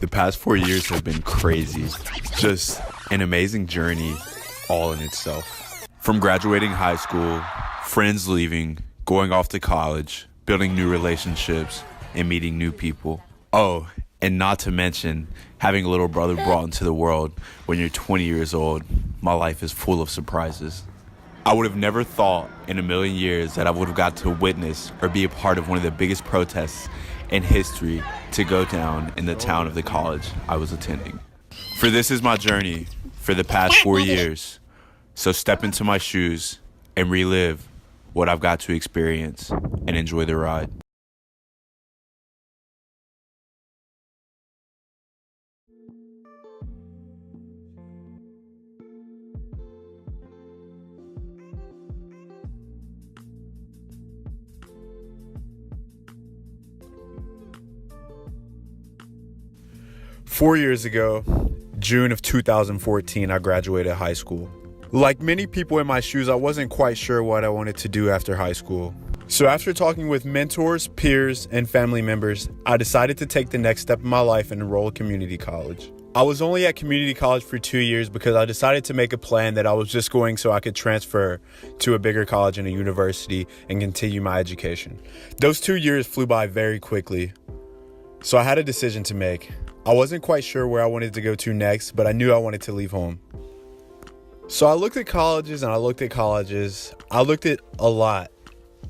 The past 4 years have been crazy. Just an amazing journey all in itself. From graduating high school, friends leaving, going off to college, building new relationships, and meeting new people. Oh, and not to mention having a little brother brought into the world when you're 20 years old. My life is full of surprises. I would have never thought in a million years that I would have got to witness or be a part of one of the biggest protests in history to go down in the town of the college I was attending. For this is my journey for the past 4 years. So step into my shoes and relive what I've got to experience and enjoy the ride. Four years ago, June of 2014, I graduated high school. Like many people in my shoes, I wasn't quite sure what I wanted to do after high school. So after talking with mentors, peers, and family members, I decided to take the next step in my life and enroll at community college. I was only at community college for 2 years because I decided to make a plan that I was just going so I could transfer to a bigger college and a university and continue my education. Those 2 years flew by very quickly, so I had a decision to make. I wasn't quite sure where I wanted to go to next, but I knew I wanted to leave home. So I looked at colleges and I looked at colleges. I looked at a lot.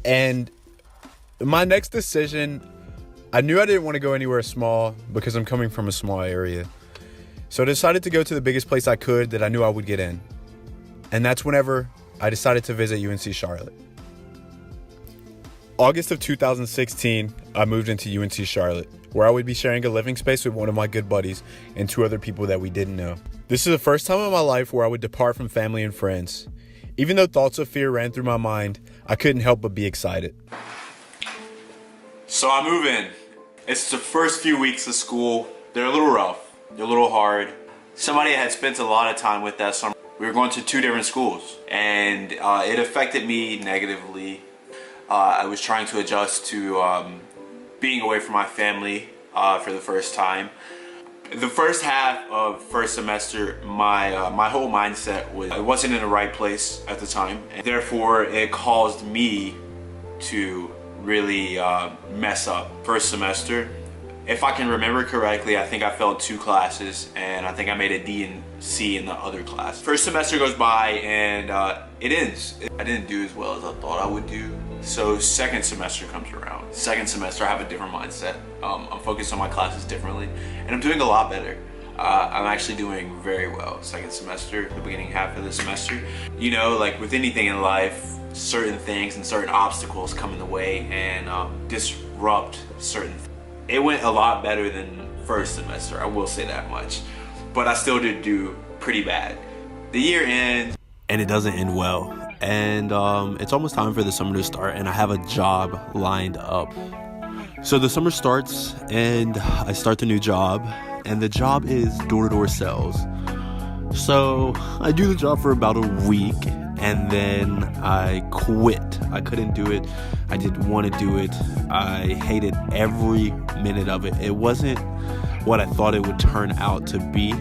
And my next decision, I knew I didn't want to go anywhere small because I'm coming from a small area. So I decided to go to the biggest place I could that I knew I would get in. And that's whenever I decided to visit UNC Charlotte. August of 2016, I moved into UNC Charlotte, where I would be sharing a living space with one of my good buddies and two other people that we didn't know. This is the first time in my life where I would depart from family and friends. Even though thoughts of fear ran through my mind, I couldn't help but be excited. So I move in. It's the first few weeks of school. They're a little rough. They're a little hard. Somebody had spent a lot of time with that summer. We were going to 2 different schools, and it affected me negatively. I was trying to adjust to being away from my family for the first time. The first half of first semester, my whole mindset wasn't in the right place at the time, and therefore it caused me to really mess up. First semester, if I can remember correctly, I think I failed 2 classes, and I think I made a D and C in the other class. First semester goes by and it ends. I didn't do as well as I thought I would do. So second semester comes around. Second semester, I have a different mindset. I'm focused on my classes differently, and I'm doing a lot better. I'm actually doing very well second semester, the beginning half of the semester. You know, like with anything in life, certain things and certain obstacles come in the way and disrupt certain things. It went a lot better than first semester, I will say that much. But I still did do pretty bad. The year ends, and it doesn't end well. And it's almost time for the summer to start, and I have a job lined up. So the summer starts, and I start the new job, and the job is door-to-door sales. So I do the job for about a week, and then I quit. I couldn't do it. I didn't want to do it. I hated every minute of it. It wasn't what I thought it would turn out to be.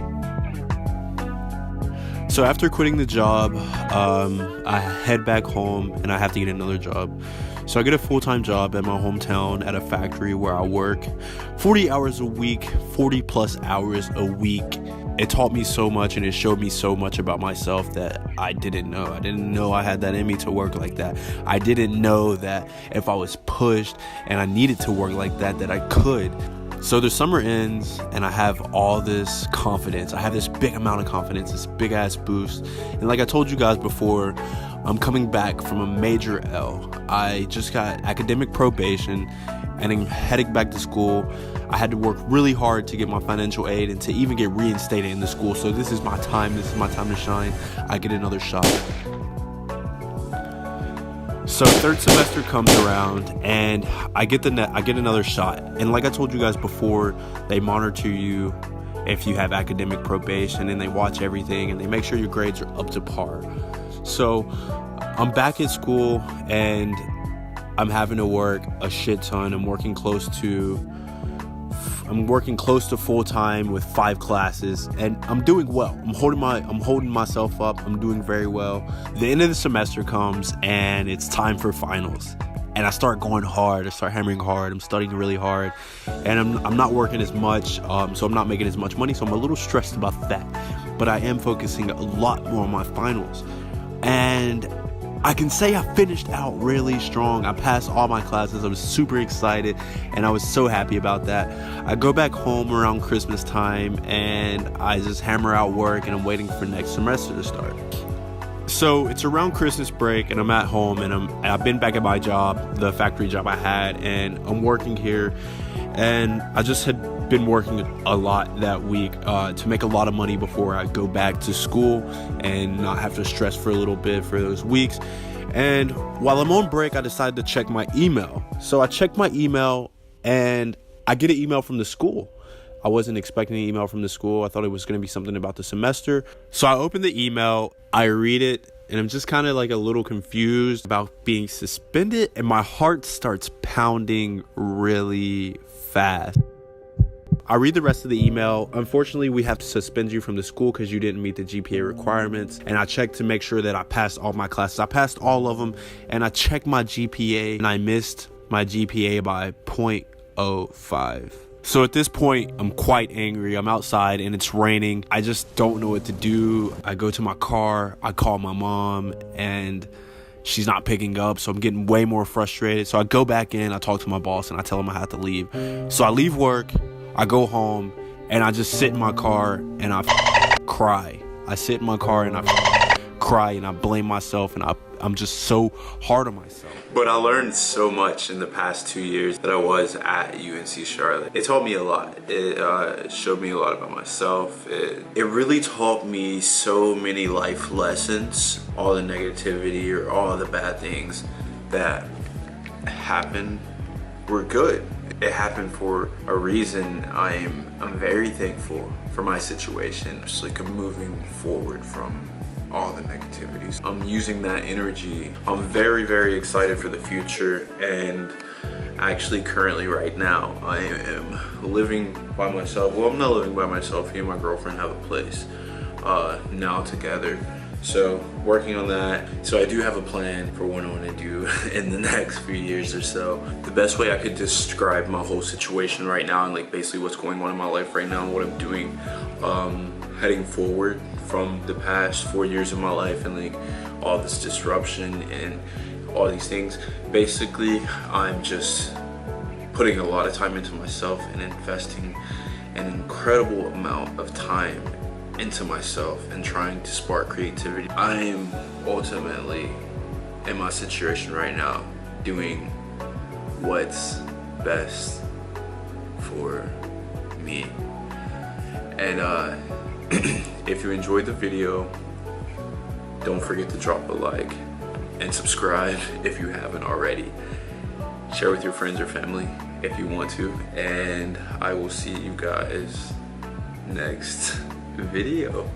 So after quitting the job, I head back home and I have to get another job. So I get a full-time job at my hometown at a factory where I work 40 hours a week, 40 plus hours a week. It taught me so much and it showed me so much about myself that I didn't know. I didn't know I had that in me to work like that. I didn't know that if I was pushed and I needed to work like that, that I could. So the summer ends and I have all this confidence. I have this big amount of confidence, this big ass boost. And like I told you guys before, I'm coming back from a major L. I just got academic probation and I'm heading back to school. I had to work really hard to get my financial aid and to even get reinstated in the school. So this is my time. This is my time to shine. I get another shot. So third semester comes around and I get another shot. And like I told you guys before, they monitor you if you have academic probation and they watch everything and they make sure your grades are up to par. So I'm back at school and I'm having to work a shit ton. I'm working close to I'm working close to full time with 5 classes, and I'm doing well. I'm holding myself up. I'm doing very well. The end of the semester comes and it's time for finals. And I start going hard. I start hammering hard. I'm studying really hard, and I'm not working as much, so I'm not making as much money. So I'm a little stressed about that. But I am focusing a lot more on my finals, and I can say I finished out really strong. I passed all my classes. I was super excited, and I was so happy about that. I go back home around Christmas time, and I just hammer out work, and I'm waiting for next semester to start. So it's around Christmas break, and I'm at home, and I've been back at my job, the factory job I had, and I'm working here. And I just had been working a lot that week to make a lot of money before I go back to school and not have to stress for a little bit for those weeks. And while I'm on break, I decided to check my email. So I checked my email, and I get an email from the school. I wasn't expecting an email from the school. I thought it was going to be something about the semester. So I open the email, I read it, and I'm just kind of like a little confused about being suspended, and my heart starts pounding really fast. I read the rest of the email. Unfortunately, we have to suspend you from the school because you didn't meet the GPA requirements. And I checked to make sure that I passed all my classes. I passed all of them, and I checked my GPA, and I missed my GPA by 0.05. So at this point, I'm quite angry. I'm outside and it's raining. I just don't know what to do. I go to my car, I call my mom, and she's not picking up, so I'm getting way more frustrated. So I go back in, I talk to my boss, and I tell him I have to leave. So I leave work, I go home, and I just sit in my car and I cry. I sit in my car and I cry, and I blame myself, and I'm just so hard on myself. But I learned so much in the past 2 years that I was at UNC Charlotte. It taught me a lot. It showed me a lot about myself. It really taught me so many life lessons. All the negativity or all the bad things that happened were good. It happened for a reason. I'm very thankful for my situation. Just like I'm moving forward from all the negativities. I'm using that energy. I'm very, very excited for the future, and actually currently right now I am living by myself. Well, I'm not living by myself. Me and my girlfriend have a place now together. So working on that. So I do have a plan for what I want to do in the next few years or so. The best way I could describe my whole situation right now and like basically what's going on in my life right now and what I'm doing heading forward from the past 4 years of my life and like all this disruption and all these things. Basically, I'm just putting a lot of time into myself and investing an incredible amount of time into myself and trying to spark creativity. I am ultimately in my situation right now doing what's best for me. And if you enjoyed the video, don't forget to drop a like and subscribe if you haven't already. Share with your friends or family if you want to, and I will see you guys next video.